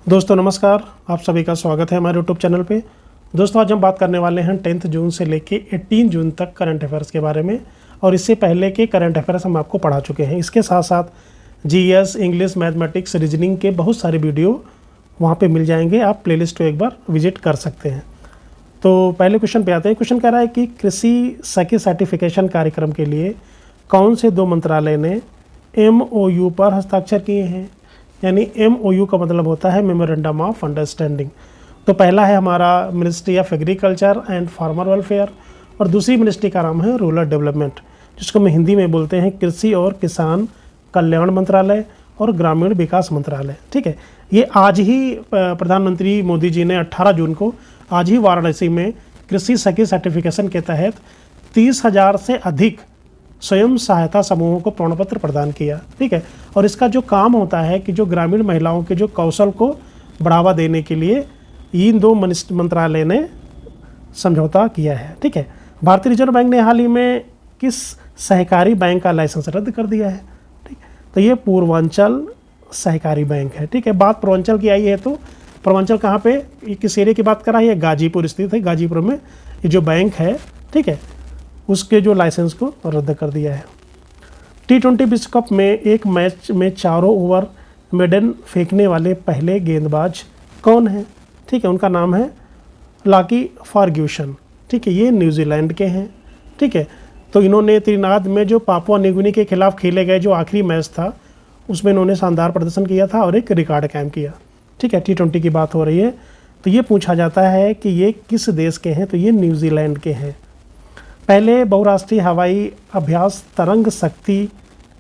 दोस्तों नमस्कार, आप सभी का स्वागत है हमारे यूट्यूब चैनल पे। दोस्तों आज हम बात करने वाले हैं 10th जून से लेके 18 जून तक करंट अफेयर्स के बारे में। और इससे पहले के करंट अफेयर्स हम आपको पढ़ा चुके हैं। इसके साथ साथ जीएस, इंग्लिश, मैथमेटिक्स, रीजनिंग के बहुत सारे वीडियो वहाँ पे मिल जाएंगे। आप प्लेलिस्ट को एक बार विजिट कर सकते हैं। तो पहले क्वेश्चन पे आते हैं। क्वेश्चन कह रहा है कि कृषि सखी सर्टिफिकेशन कार्यक्रम के लिए कौन से दो मंत्रालय ने MOU पर हस्ताक्षर किए हैं। यानी MOU का मतलब होता है मेमोरेंडम ऑफ अंडरस्टैंडिंग। तो पहला है हमारा ministry of agriculture and farmer welfare और दूसरी मिनिस्ट्री का नाम है रूरल डेवलपमेंट, जिसको हम हिंदी में बोलते हैं कृषि और किसान कल्याण मंत्रालय और ग्रामीण विकास मंत्रालय। ठीक है, ये आज ही प्रधानमंत्री मोदी जी ने 18 जून को आज ही वाराणसी में कृषि सखी सर्टिफिकेशन के तहत 30,000 से अधिक स्वयं सहायता समूहों को प्रमाण पत्र प्रदान किया। ठीक है, और इसका जो काम होता है कि जो ग्रामीण महिलाओं के जो कौशल को बढ़ावा देने के लिए इन दो मंत्रालय ने समझौता किया है। ठीक है, भारतीय रिजर्व बैंक ने हाल ही में किस सहकारी बैंक का लाइसेंस रद्द कर दिया है। ठीक, तो ये पूर्वांचल सहकारी बैंक है। ठीक है, बात पूर्वांचल की आई है तो पूर्वांचल कहाँ पे, किस एरिया की बात कर रहा है, ये गाजीपुर स्थित है। गाजीपुर में ये जो बैंक है, ठीक है, उसके जो लाइसेंस को रद्द कर दिया है। T20 विश्व कप में एक मैच में चारों ओवर मेडन फेंकने वाले पहले गेंदबाज कौन है। ठीक है, उनका नाम है लाकी फर्ग्यूसन। ठीक है, ये न्यूजीलैंड के हैं। ठीक है, तो इन्होंने त्रिनाद में जो पापुआ न्यूगिनी के खिलाफ खेले गए जो आखिरी मैच था उसमें इन्होंने शानदार प्रदर्शन किया था और एक रिकॉर्ड कायम किया। ठीक है, T20 की बात हो रही है तो ये पूछा जाता है कि ये किस देश के हैं, तो ये न्यूजीलैंड के हैं। पहले बहुराष्ट्रीय हवाई अभ्यास तरंग शक्ति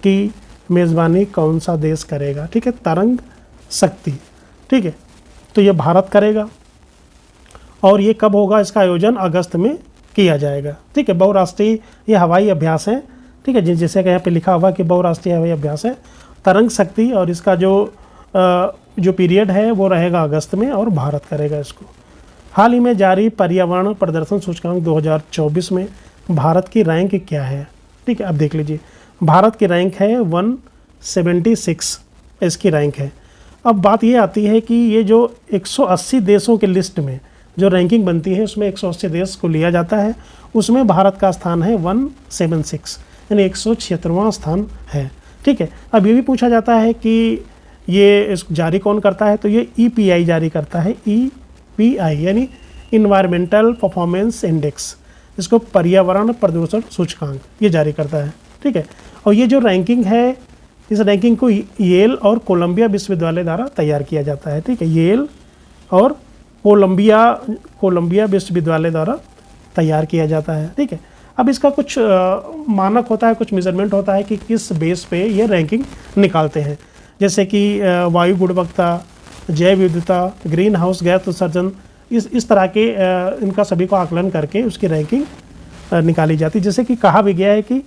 की मेज़बानी कौन सा देश करेगा। ठीक है, तरंग शक्ति। ठीक है, तो ये भारत करेगा और ये कब होगा, इसका आयोजन अगस्त में किया जाएगा। ठीक है, बहुराष्ट्रीय ये हवाई अभ्यास है। ठीक है, जैसे कि यहाँ पे लिखा हुआ कि बहुराष्ट्रीय हवाई अभ्यास है तरंग शक्ति और इसका जो पीरियड है वो रहेगा अगस्त में और भारत करेगा इसको। हाल ही में जारी पर्यावरण प्रदर्शन सूचकांक 2024 में भारत की रैंक क्या है। ठीक है, अब देख लीजिए, भारत की रैंक है 176 इसकी रैंक है। अब बात ये आती है कि ये जो 180 देशों के लिस्ट में जो रैंकिंग बनती है उसमें 180 देश को लिया जाता है, उसमें भारत का स्थान है 176 यानी 176वां स्थान है। ठीक है, अब ये भी पूछा जाता है कि ये इस जारी कौन करता है, तो ये EPI जारी करता है। EPI यानी इन्वायरमेंटल परफॉर्मेंस इंडेक्स, इसको पर्यावरण प्रदूषण सूचकांक ये जारी करता है। ठीक है, और ये जो रैंकिंग है इस रैंकिंग को येल और कोलंबिया विश्वविद्यालय द्वारा तैयार किया जाता है। ठीक है, येल और कोलंबिया विश्वविद्यालय द्वारा तैयार किया जाता है। ठीक है, अब इसका कुछ मानक होता है, कुछ मेजरमेंट होता है कि किस बेस पे ये रैंकिंग निकालते हैं, जैसे कि वायु गुणवत्ता, जैव विविधता, ग्रीन हाउस गैस उत्सर्जन, इस तरह के इनका सभी को आकलन करके उसकी रैंकिंग निकाली जाती है। जैसे कि कहा भी गया है कि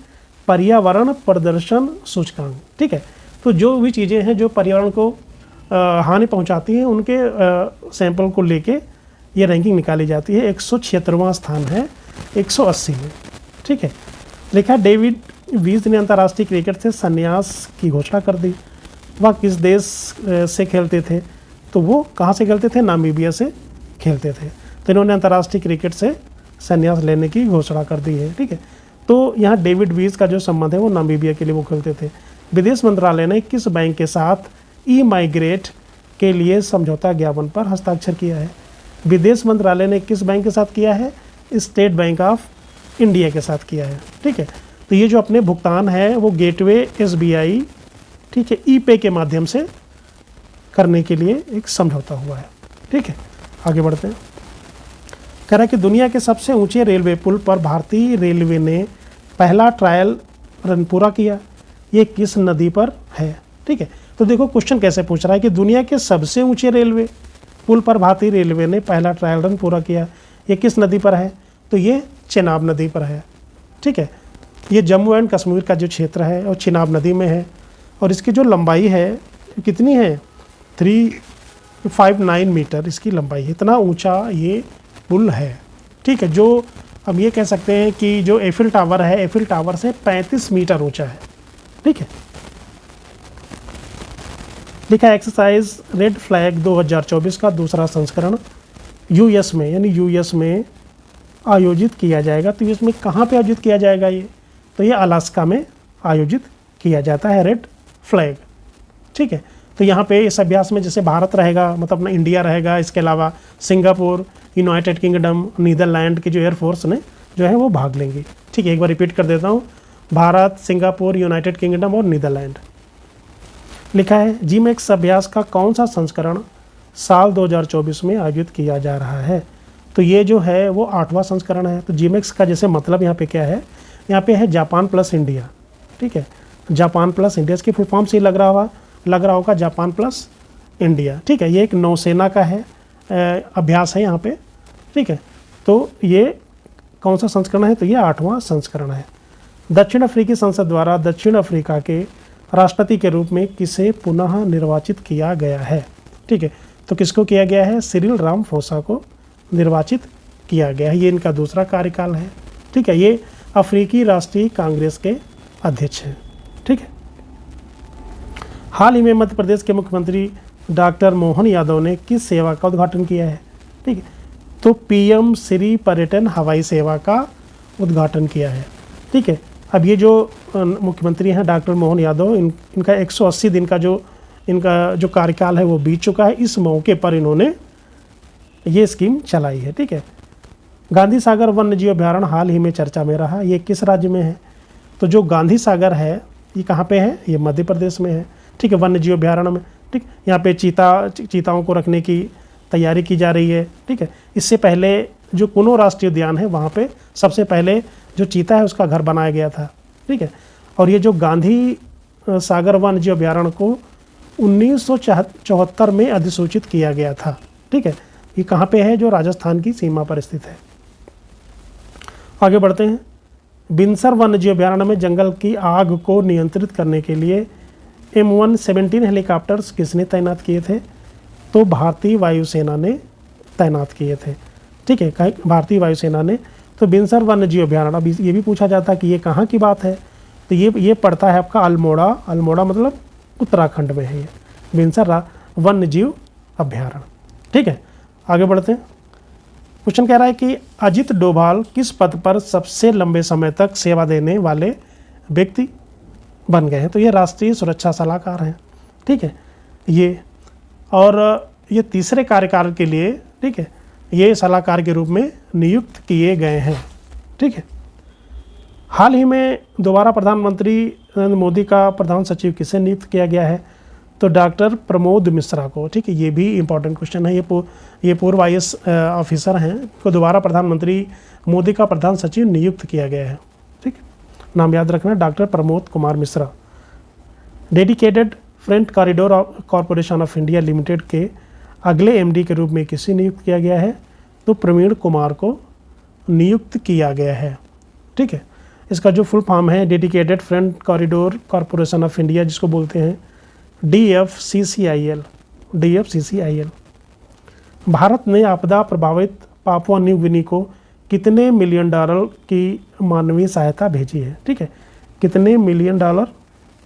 पर्यावरण प्रदर्शन सूचकांक। ठीक है, तो जो भी चीज़ें हैं जो पर्यावरण को हानि पहुंचाती हैं उनके सैंपल को लेके ये रैंकिंग निकाली जाती है। 176वां स्थान है 180 में। ठीक है, लिखा डेविड वीज ने अंतर्राष्ट्रीय क्रिकेट से संन्यास की घोषणा कर दी। वह किस देश से खेलते थे, तो वो कहाँ से खेलते थे, नामीबिया से खेलते थे। तो इन्होंने अंतर्राष्ट्रीय क्रिकेट से संन्यास लेने की घोषणा कर दी है। ठीक है, तो यहाँ डेविड वीज का जो संबंध है वो नामीबिया के लिए वो खेलते थे। विदेश मंत्रालय ने किस बैंक के साथ ई-माइग्रेट के लिए समझौता ज्ञापन पर हस्ताक्षर किया है। विदेश मंत्रालय ने किस बैंक के साथ किया है, स्टेट बैंक ऑफ इंडिया के साथ किया है। ठीक है, तो ये जो अपने भुगतान है वो गेटवे SBI, ठीक है, ई-पे के माध्यम से करने के लिए एक समझौता हुआ है। ठीक है, आगे बढ़ते हैं। कह रहा है कि दुनिया के सबसे ऊंचे रेलवे पुल पर भारतीय रेलवे ने पहला ट्रायल रन पूरा किया। ये किस नदी पर है। ठीक है, तो देखो क्वेश्चन कैसे पूछ रहा है कि दुनिया के सबसे ऊंचे रेलवे पुल पर भारतीय रेलवे ने पहला ट्रायल रन पूरा किया, ये किस नदी पर है, तो ये चेनाब नदी पर है। ठीक है, ये जम्मू एंड कश्मीर का जो क्षेत्र है और चेनाब नदी में है और इसकी जो लंबाई है कितनी है, 359 मीटर इसकी लंबाई है। इतना ऊंचा ये पुल है। ठीक है, जो हम ये कह सकते हैं कि जो एफिल टावर है, एफिल टावर से 35 मीटर ऊंचा है। ठीक है, लिखा है एक्सरसाइज रेड फ्लैग 2024 का दूसरा संस्करण यूएस में, यानी यूएस में आयोजित किया जाएगा। तो यूएस में कहाँ पे आयोजित किया जाएगा ये? तो ये अलास्का में आयोजित किया जाता है रेड फ्लैग। ठीक है, तो यहाँ पे इस अभ्यास में जैसे भारत रहेगा, मतलब अपना इंडिया रहेगा, इसके अलावा सिंगापुर, यूनाइटेड किंगडम, नीदरलैंड की जो एयरफोर्स ने जो है वो भाग लेंगी। ठीक है, एक बार रिपीट कर देता हूँ, भारत, सिंगापुर, यूनाइटेड किंगडम और नीदरलैंड। लिखा है जीमैक्स अभ्यास का कौन सा संस्करण साल 2024 में आयोजित किया जा रहा है? तो ये जो है वो 8वां संस्करण है। तो जीमैक्स का जैसे मतलब यहाँ पे क्या है, यहाँ पे है जापान प्लस इंडिया। ठीक है, जापान प्लस इंडिया, इसकी फुल फॉर्म से लग रहा होगा जापान प्लस इंडिया। ठीक है, ये एक नौसेना का है अभ्यास है यहाँ पे। ठीक है, तो ये कौन सा संस्करण है? तो ये 8वां संस्करण है। दक्षिण अफ्रीकी संसद द्वारा दक्षिण अफ्रीका के राष्ट्रपति के रूप में किसे पुनः निर्वाचित किया गया है? ठीक है, तो किसको किया गया है? सिरिल रामाफोसा को निर्वाचित किया गया है। ये इनका दूसरा कार्यकाल है। ठीक है, ये अफ्रीकी राष्ट्रीय कांग्रेस के अध्यक्ष हैं। ठीक है, हाल ही में मध्य प्रदेश के मुख्यमंत्री डॉक्टर मोहन यादव ने किस सेवा का उद्घाटन किया है? ठीक है, तो पीएम श्री पर्यटन हवाई सेवा का उद्घाटन किया है। ठीक है, अब ये जो मुख्यमंत्री हैं डॉक्टर मोहन यादव, इनका 180 दिन का इनका जो कार्यकाल है वो बीत चुका है। इस मौके पर इन्होंने ये स्कीम चलाई है। ठीक है, गांधी सागर वन्य जीव अभयारण्य हाल ही में चर्चा में रहा, ये किस राज्य में है? तो जो गांधी सागर है ये कहाँ पे है? ये मध्य प्रदेश में है। ठीक है, वन्य जीव अभयारण्य में। ठीक, यहाँ पे चीताओं को रखने की तैयारी की जा रही है। ठीक है, इससे पहले जो कुनो राष्ट्रीय उद्यान है वहाँ पे सबसे पहले जो चीता है उसका घर बनाया गया था। ठीक है, और ये जो गांधी सागर वन्य जीव अभयारण्य को 1974 में अधिसूचित किया गया था। ठीक है, ये कहाँ पे है? जो राजस्थान की सीमा पर स्थित है। आगे बढ़ते हैं। बिनसर वन्य जीव अभयारण्य में जंगल की आग को नियंत्रित करने के लिए M117 हेलीकॉप्टर्स किसने तैनात किए थे? तो भारतीय वायुसेना ने तैनात किए थे। ठीक है, भारतीय वायुसेना ने। तो बिनसर वन्य जीव अभयारण्य, अब ये भी पूछा जाता है कि ये कहाँ की बात है? तो ये पड़ता है आपका अल्मोड़ा। अल्मोड़ा मतलब उत्तराखंड में है ये बिनसर वन्य जीव अभयारण्य। ठीक है, आगे बढ़ते हैं। क्वेश्चन कह रहा है कि अजित डोभाल किस पद पर सबसे लंबे समय तक सेवा देने वाले व्यक्ति बन गए हैं? तो ये राष्ट्रीय सुरक्षा सलाहकार हैं। ठीक है, ये और ये तीसरे कार्यकाल के लिए, ठीक है, ये सलाहकार के रूप में नियुक्त किए गए हैं। ठीक है, हाल ही में दोबारा प्रधानमंत्री नरेंद्र मोदी का प्रधान सचिव किसे नियुक्त किया गया है? तो डॉक्टर प्रमोद मिश्रा को। ठीक है, ये भी इंपॉर्टेंट क्वेश्चन है। ये पूर्व IAS ऑफिसर हैं, को दोबारा प्रधानमंत्री मोदी का प्रधान सचिव नियुक्त किया गया है। ठीक, नाम याद रखना, doctor Pramod Kumar Mishra. Dedicated front corridor corporation of India limited के अगले MD के रूप में किसे नियुक्त किया गया है? तो प्रवीण कुमार को नियुक्त किया गया है। ठीक है, इसका जो फुल फॉर्म है dedicated front corridor corporation of India, जिसको बोलते हैं DFCCIL। भारत ने आपदा प्रभावित पापुआ न्यू गिनी को कितने मिलियन डॉलर की मानवीय सहायता भेजी है? ठीक है, कितने मिलियन डॉलर?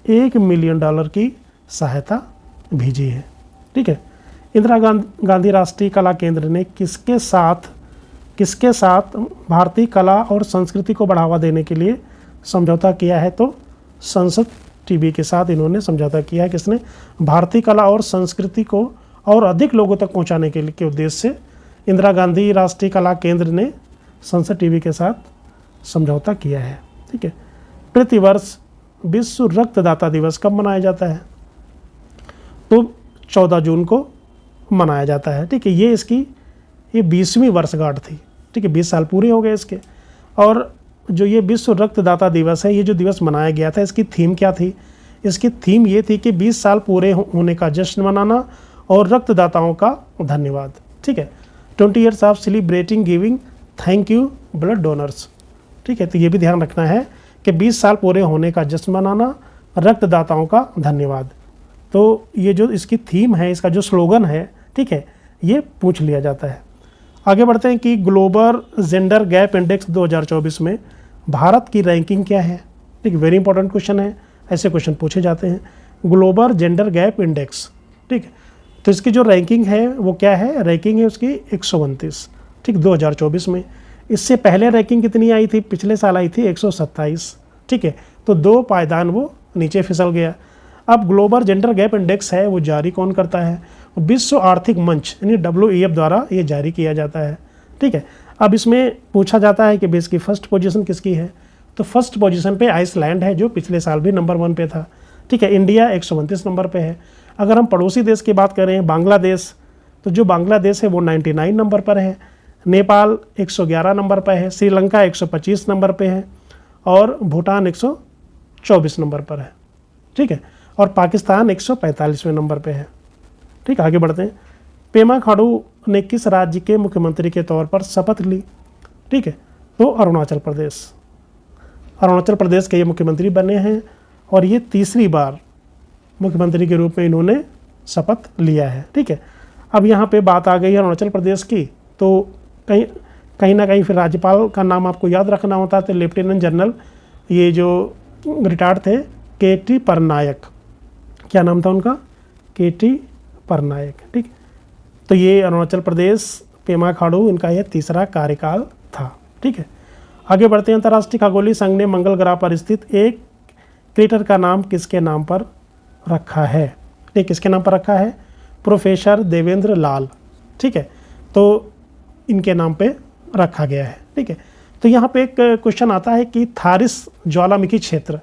$1 मिलियन की सहायता भेजी है। ठीक है, इंदिरा गांधी राष्ट्रीय कला केंद्र ने किसके साथ भारतीय कला और संस्कृति को बढ़ावा देने के लिए समझौता किया है? तो संसद टीवी के साथ इन्होंने समझौता किया है। किसने? भारतीय कला और संस्कृति को और अधिक लोगों तक पहुंचाने के उद्देश्य से इंदिरा गांधी राष्ट्रीय कला केंद्र ने संसद टीवी के साथ समझौता किया है। ठीक है, प्रतिवर्ष विश्व रक्तदाता दिवस कब मनाया जाता है? तो 14 जून को मनाया जाता है। ठीक है, ये 20वीं वर्षगांठ थी। ठीक है, 20 साल पूरे हो गए इसके। और जो ये विश्व रक्तदाता दिवस है, ये जो दिवस मनाया गया था, इसकी थीम क्या थी? इसकी थीम ये थी कि 20 साल पूरे होने का जश्न मनाना और रक्तदाताओं का धन्यवाद। ठीक है, 20 years of celebrating giving thank you blood donors. ठीक है, तो ये भी ध्यान रखना है कि 20 साल पूरे होने का जश्न मनाना, रक्तदाताओं का धन्यवाद। तो ये जो इसकी थीम है, इसका जो स्लोगन है, ठीक है, ये पूछ लिया जाता है। आगे बढ़ते हैं कि ग्लोबल जेंडर गैप इंडेक्स 2024 में भारत की रैंकिंग क्या है? ठीक, वेरी इंपॉर्टेंट क्वेश्चन है, ऐसे क्वेश्चन पूछे जाते हैं। ग्लोबल जेंडर गैप इंडेक्स ठीक है। तो इसकी जो रैंकिंग है वो क्या है, रैंकिंग है उसकी 129, ठीक, 2024 में। इससे पहले रैंकिंग कितनी आई थी, पिछले साल आई थी 127, ठीक है। तो 2 पायदान वो नीचे फिसल गया। अब ग्लोबल जेंडर गैप इंडेक्स है वो जारी कौन करता है, विश्व आर्थिक मंच यानी WEF द्वारा ये जारी किया जाता है, ठीक है। अब इसमें पूछा जाता है कि बेस की फर्स्ट पोजीशन किसकी है, तो फर्स्ट पोजीशन पे आइसलैंड है जो पिछले साल भी नंबर 1 पे था, ठीक है। इंडिया 129 नंबर पे है। अगर हम पड़ोसी देश की बात करें बांग्लादेश, तो जो बांग्लादेश है वो 99 नंबर पर है, नेपाल 111 नंबर पर है, श्रीलंका 125 नंबर पे है और भूटान 124 नंबर पर है, ठीक है। और पाकिस्तान 145वें नंबर पे है, ठीक। आगे बढ़ते हैं। पेमा खांडू ने किस राज्य के मुख्यमंत्री के तौर पर शपथ ली, ठीक है, तो अरुणाचल प्रदेश। अरुणाचल प्रदेश के ये मुख्यमंत्री बने हैं और ये तीसरी बार मुख्यमंत्री के रूप में इन्होंने शपथ लिया है, ठीक है। अब यहाँ पे बात आ गई अरुणाचल प्रदेश की, तो कहीं ना कहीं फिर राज्यपाल का नाम आपको याद रखना होता है। तो लेफ्टिनेंट जनरल ये जो रिटायर्ड थे KT पटनायक, क्या नाम था उनका, KT पटनायक, ठीक। तो ये अरुणाचल प्रदेश पेमा खांडू इनका यह तीसरा कार्यकाल था, ठीक है। आगे बढ़ते हैं। अंतर्राष्ट्रीय खगोलीय संघ ने मंगल ग्रह पर स्थित एक क्रेटर का नाम किसके नाम पर रखा है, ठीक, किसके नाम पर रखा है, प्रोफेसर देवेंद्र लाल, ठीक है। तो इनके नाम पे रखा गया है, ठीक है। तो यहाँ पे एक क्वेश्चन आता है कि थारिस ज्वालामुखी क्षेत्र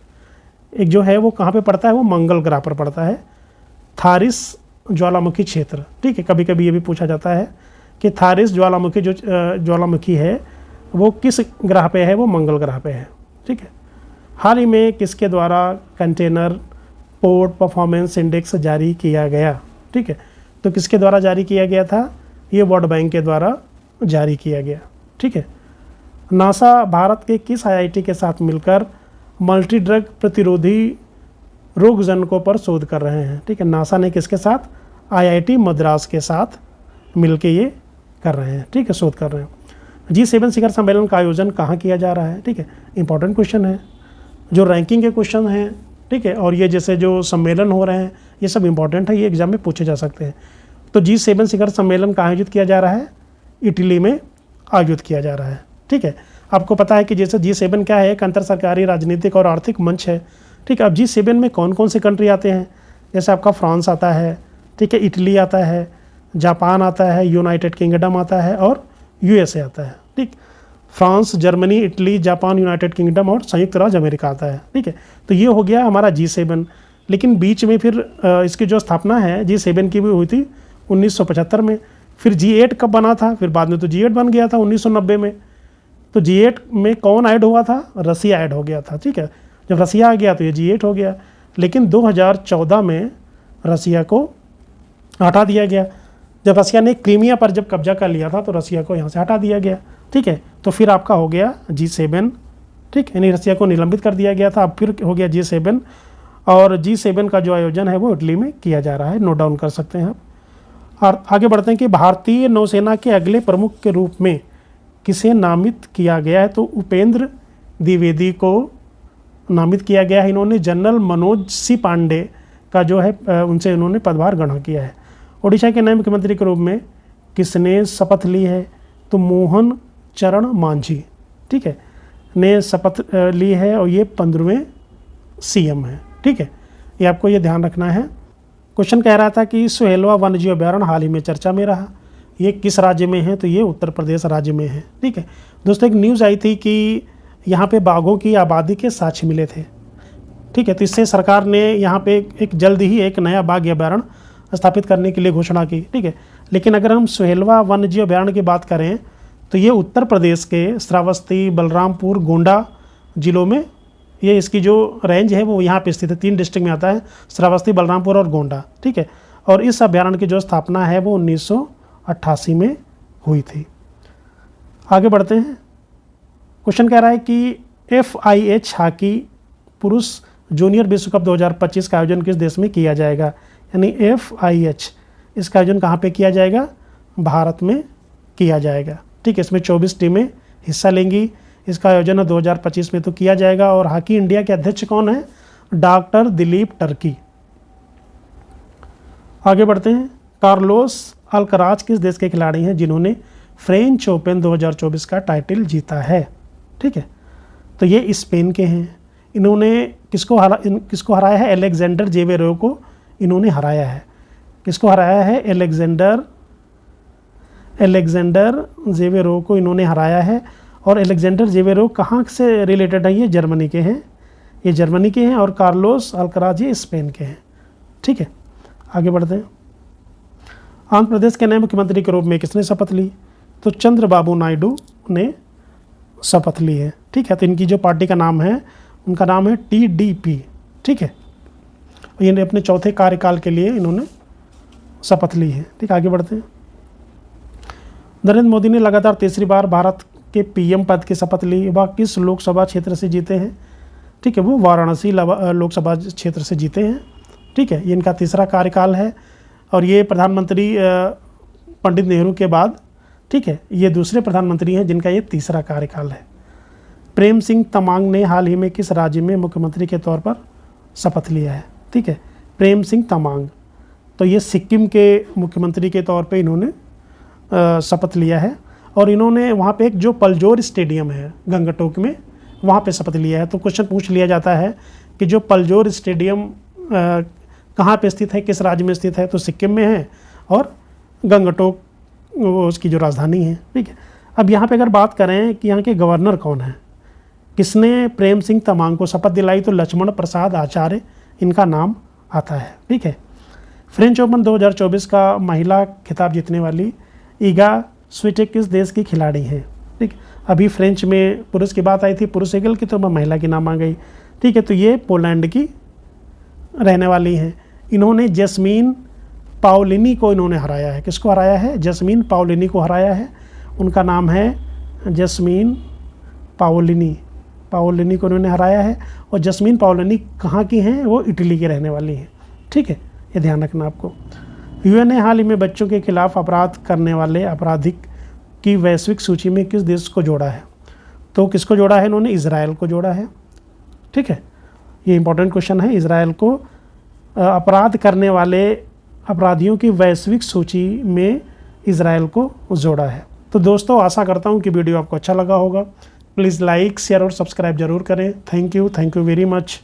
एक जो है वो कहाँ पे पड़ता है, वो मंगल ग्रह पर पड़ता है, थारिस ज्वालामुखी क्षेत्र, ठीक है। कभी कभी ये भी पूछा जाता है कि थारिस ज्वालामुखी जो ज्वालामुखी है वो किस ग्रह पे है, वो मंगल ग्रह पे है, ठीक है। हाल ही में किसके द्वारा कंटेनर पोर्ट परफॉर्मेंस इंडेक्स जारी किया गया, ठीक है। तो किसके द्वारा जारी किया गया था, ये वर्ल्ड बैंक के द्वारा जारी किया गया, ठीक है। नासा भारत के किस IIT के साथ मिलकर मल्टी ड्रग प्रतिरोधी रोगजनकों पर शोध कर रहे हैं, ठीक है। नासा ने किसके साथ, IIT मद्रास के साथ मिलके ये कर रहे हैं, ठीक है, शोध कर रहे हैं। G7 शिखर सम्मेलन का आयोजन कहाँ किया जा रहा है, ठीक है। इंपॉर्टेंट क्वेश्चन है, जो रैंकिंग के क्वेश्चन हैं, ठीक है, और ये जैसे जो सम्मेलन हो रहे हैं ये सब इंपॉर्टेंट है, ये एग्जाम में पूछे जा सकते हैं। तो G7 शिखर सम्मेलन का आयोजित किया जा रहा है, इटली में आयोजित किया जा रहा है, ठीक है। आपको पता है कि जैसे G7 क्या है, एक अंतर सरकारी राजनीतिक और आर्थिक मंच है, ठीक है। अब G7 में कौन कौन से कंट्री आते हैं, जैसे आपका फ्रांस आता है, ठीक है, इटली आता है, जापान आता है, यूनाइटेड किंगडम आता है और USA आता है, ठीक। France, Germany, Italy, Japan, United kingdom और संयुक्त राज्य अमेरिका आता है, ठीक है। तो ये हो गया हमारा G7। लेकिन बीच में फिर इसकी जो स्थापना है G7 की भी हुई थी 1975 में। फिर G8 कब बना था, फिर बाद में तो G8 बन गया था 1990 में। तो G8 में कौन ऐड हुआ था, रसिया ऐड हो गया था, ठीक है। जब रसिया आ गया तो ये G8 हो गया। लेकिन 2014 में रसिया को हटा दिया गया। जब रसिया ने क्रीमिया पर जब कब्जा कर लिया था तो रसिया को यहाँ से हटा दिया गया, ठीक है। तो फिर आपका हो गया G7, ठीक, यानी रसिया को निलंबित कर दिया गया था, अब फिर हो गया G7। और G7 का जो आयोजन है वो इटली में किया जा रहा है, नोट डाउन कर सकते हैं आप। और आगे बढ़ते हैं कि भारतीय नौसेना के अगले प्रमुख के रूप में किसे नामित किया गया है, तो उपेंद्र द्विवेदी को नामित किया गया है। इन्होंने जनरल मनोज सी पांडे का जो है उनसे इन्होंने पदभार ग्रहण किया है। ओडिशा के नए मुख्यमंत्री के रूप में किसने शपथ ली है, तो मोहन चरण मांझी, ठीक है, ने शपथ ली है और ये 15वें CM है, ठीक है। ये आपको ये ध्यान रखना है। क्वेश्चन कह रहा था कि सोहेलवा वन्यजीव अभयारण्य हाल ही में चर्चा में रहा, ये किस राज्य में है, तो ये उत्तर प्रदेश राज्य में है, ठीक है। दोस्तों एक न्यूज़ आई थी कि यहाँ पे बाघों की आबादी के साक्ष्य मिले थे, ठीक है। तो इससे सरकार ने यहाँ पे एक जल्द ही एक नया बाघ अभयारण्य स्थापित करने के लिए घोषणा की, ठीक है। लेकिन अगर हम सोहेलवा वन्यजीव अभयारण्य की बात करें तो ये उत्तर प्रदेश के श्रावस्ती, बलरामपुर, गोंडा जिलों में ये इसकी जो रेंज है वो यहाँ पे स्थित है। 3 डिस्ट्रिक्ट में आता है, श्रावस्ती, बलरामपुर और गोंडा, ठीक है। और इस अभयारण्य की जो स्थापना है वो 1988 में हुई थी। आगे बढ़ते हैं। क्वेश्चन कह रहा है कि FIH हॉकी पुरुष जूनियर विश्व कप 2025 का आयोजन किस देश में किया जाएगा, यानी FIH इसका आयोजन कहाँ पे किया जाएगा, भारत में किया जाएगा, ठीक है। इसमें 24 टीमें हिस्सा लेंगी। इसका आयोजन 2025 में तो किया जाएगा। और हॉकी इंडिया के अध्यक्ष कौन है, डॉक्टर दिलीप टर्की। आगे बढ़ते हैं। कार्लोस अल्कराज किस देश के खिलाड़ी हैं जिन्होंने फ्रेंच ओपन 2024 का टाइटल जीता है? ठीक है, तो ये स्पेन के हैं। इन्होंने किसको हराया है? अलेक्जेंडर जेवेरेव को इन्होंने हराया है। किसको हराया है? अलेक्जेंडर जेवेरेव को इन्होंने हराया है। और अलेक्जेंडर जेवेरेव कहाँ से रिलेटेड है? ये जर्मनी के हैं, ये जर्मनी के हैं। और कार्लोस अल्कराज ये स्पेन के हैं। ठीक है, आगे बढ़ते हैं। आंध्र प्रदेश के नए मुख्यमंत्री के रूप में किसने शपथ ली? तो चंद्रबाबू नायडू ने शपथ ली है। ठीक है, तो इनकी जो पार्टी का नाम है उनका नाम है TDP। ठीक है, ये अपने चौथे कार्यकाल के लिए इन्होंने शपथ ली है। ठीक, आगे बढ़ते हैं। नरेंद्र मोदी ने लगातार तीसरी बार भारत के PM पद की शपथ ली। वह किस लोकसभा क्षेत्र से जीते हैं? ठीक है, वो वाराणसी लोकसभा क्षेत्र से जीते हैं। ठीक है, ये इनका तीसरा कार्यकाल है और ये प्रधानमंत्री पंडित नेहरू के बाद, ठीक है, ये दूसरे प्रधानमंत्री हैं जिनका ये तीसरा कार्यकाल है। प्रेम सिंह तमांग ने हाल ही में किस राज्य में मुख्यमंत्री के तौर पर शपथ लिया है? ठीक है, प्रेम सिंह तमांग, तो ये सिक्किम के मुख्यमंत्री के तौर पे इन्होंने शपथ लिया है। और इन्होंने वहाँ पे एक जो पलजोर स्टेडियम है गंगटोक में, वहाँ पे शपथ लिया है। तो क्वेश्चन पूछ लिया जाता है कि जो पलजोर स्टेडियम कहाँ पे स्थित है, किस राज्य में स्थित है? तो सिक्किम में है और गंगटोक वो उसकी जो राजधानी है। ठीक है, अब यहाँ पे अगर बात करें कि यहाँ के गवर्नर कौन है, किसने प्रेम सिंह तमांग को शपथ दिलाई, तो लक्ष्मण प्रसाद आचार्य इनका नाम आता है। ठीक है, फ्रेंच ओपन 2024 का महिला खिताब जीतने वाली ईगा स्विटेक किस देश की खिलाड़ी हैं? ठीक, अभी फ्रेंच में पुरुष की बात आई थी, पुरुष एकल की, तो महिला की नाम आ गई। ठीक है, तो ये पोलैंड की रहने वाली हैं। इन्होंने जैस्मीन पाओलिनी को इन्होंने हराया है। किसको हराया है? जैस्मीन पाओलिनी को हराया है। उनका नाम है जैस्मीन पाओलिनी को इन्होंने हराया है। और जैस्मीन पाओलिनी कहाँ की हैं? वो इटली की रहने वाली हैं। ठीक है, ये ध्यान रखना आपको। UN ने हाल ही में बच्चों के खिलाफ अपराध करने वाले अपराधी की वैश्विक सूची में किस देश को जोड़ा है? तो किसको जोड़ा है? इन्होंने इजराइल को जोड़ा है। ठीक है, ये इंपॉर्टेंट क्वेश्चन है। इजराइल को अपराध करने वाले अपराधियों की वैश्विक सूची में इजराइल को जोड़ा है। तो दोस्तों, आशा करता हूँ कि वीडियो आपको अच्छा लगा होगा। प्लीज़ लाइक, शेयर और सब्सक्राइब जरूर करें। Thank you very much.